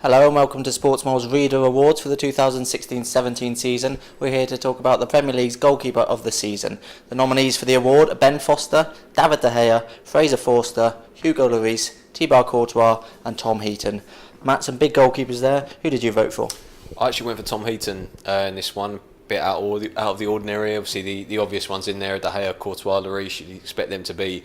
Hello and welcome to Sportsmore's Reader Awards for the 2016-17 season. We're here to talk about the Premier League's Goalkeeper of the season. The nominees for the award are Ben Foster, David De Gea, Fraser Forster, Hugo Lloris, Thibaut Courtois and Tom Heaton. Matt, some big goalkeepers there. Who did you vote for? I actually went for Tom Heaton in this one. Bit out of the ordinary. Obviously the obvious ones in there, De Gea, Courtois, Lloris. You'd expect them to be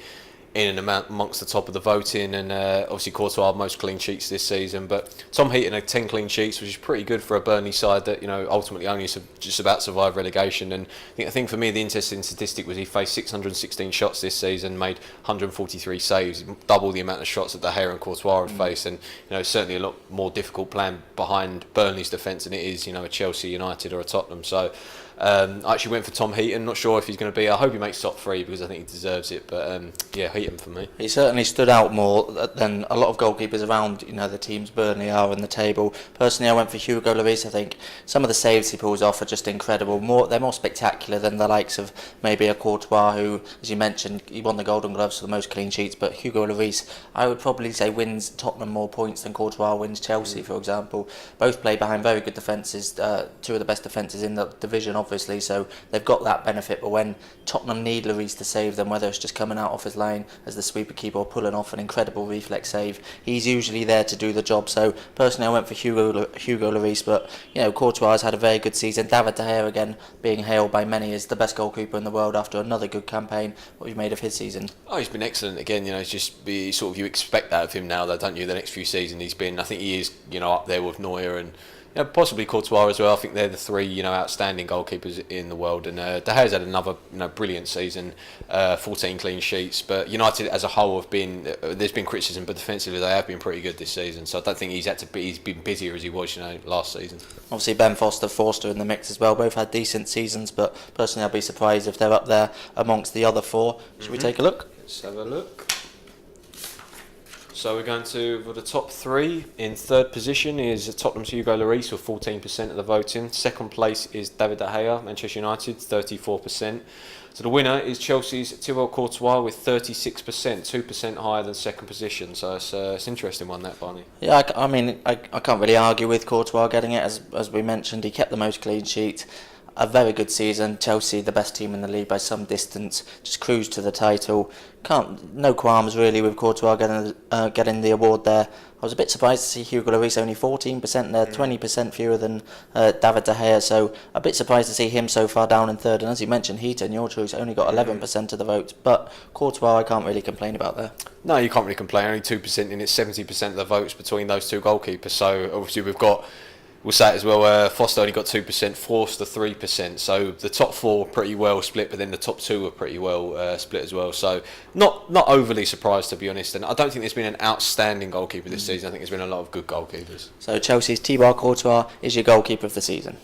in and amongst the top of the voting, and obviously Courtois most clean sheets this season, but Tom Heaton had 10 clean sheets, which is pretty good for a Burnley side that ultimately only just about survived relegation. And I think for me the interesting statistic was he faced 616 shots this season, made 143 saves, double the amount of shots that De Gea and Courtois had faced, and certainly a lot more difficult plan behind Burnley's defence than it is a Chelsea, United or a Tottenham. So I actually went for Tom Heaton. Not sure if he's going to be. I hope he makes top three because I think he deserves it. But yeah, Heaton for me. He certainly stood out more than a lot of goalkeepers around the teams Burnley are in the table. Personally, I went for Hugo Lloris. I think some of the saves he pulls off are just incredible. They're more spectacular than the likes of maybe a Courtois, who, as you mentioned, he won the Golden Gloves for the most clean sheets. But Hugo Lloris, I would probably say, wins Tottenham more points than Courtois wins Chelsea, for example. Both play behind very good defences, two of the best defences in the division, obviously, so they've got that benefit. But when Tottenham need Lloris to save them, whether it's just coming out off his line as the sweeper keeper or pulling off an incredible reflex save, he's usually there to do the job. So personally I went for Hugo Lloris, but Courtois has had a very good season. David De Gea, again, being hailed by many as the best goalkeeper in the world after another good campaign. What have you made of his season? Oh, he's been excellent again. It's just sort of, you expect that of him now, though, don't you? The next few seasons I think he is up there with Neuer and possibly Courtois as well. I think they're the three outstanding goalkeepers in the world, and De Gea's had another brilliant season, 14 clean sheets. But United as a whole have been there's been criticism, but defensively they have been pretty good this season. So I don't think he's been busier as he was last season. Obviously Ben Forster in the mix as well. Both had decent seasons, but personally I'd be surprised if they're up there amongst the other four. Should we take a look? Let's have a look. So we're going for the top three. In third position is Tottenham's Hugo Lloris with 14% of the voting. Second place is David De Gea, Manchester United, 34%. So the winner is Chelsea's Thibaut Courtois with 36%, 2% higher than second position. So it's an interesting one, that, Barney. Yeah, I can't really argue with Courtois getting it. As we mentioned, he kept the most clean sheets. A very good season. Chelsea, the best team in the league by some distance, just cruised to the title. No qualms really with Courtois getting the award there. I was a bit surprised to see Hugo Lloris only 14% there, 20% fewer than David De Gea. So a bit surprised to see him so far down in third. And as you mentioned, Heaton, your choice, only got 11% of the vote. But Courtois, I can't really complain about there. No, you can't really complain. Only 2% in it, 70% of the votes between those two goalkeepers. So obviously we'll say it as well, Foster only got 2%, Forster 3%, so the top four pretty well split, but then the top two were pretty well split as well, so not overly surprised, to be honest. And I don't think there's been an outstanding goalkeeper this season. I think there's been a lot of good goalkeepers. So Chelsea's Thibaut Courtois is your goalkeeper of the season.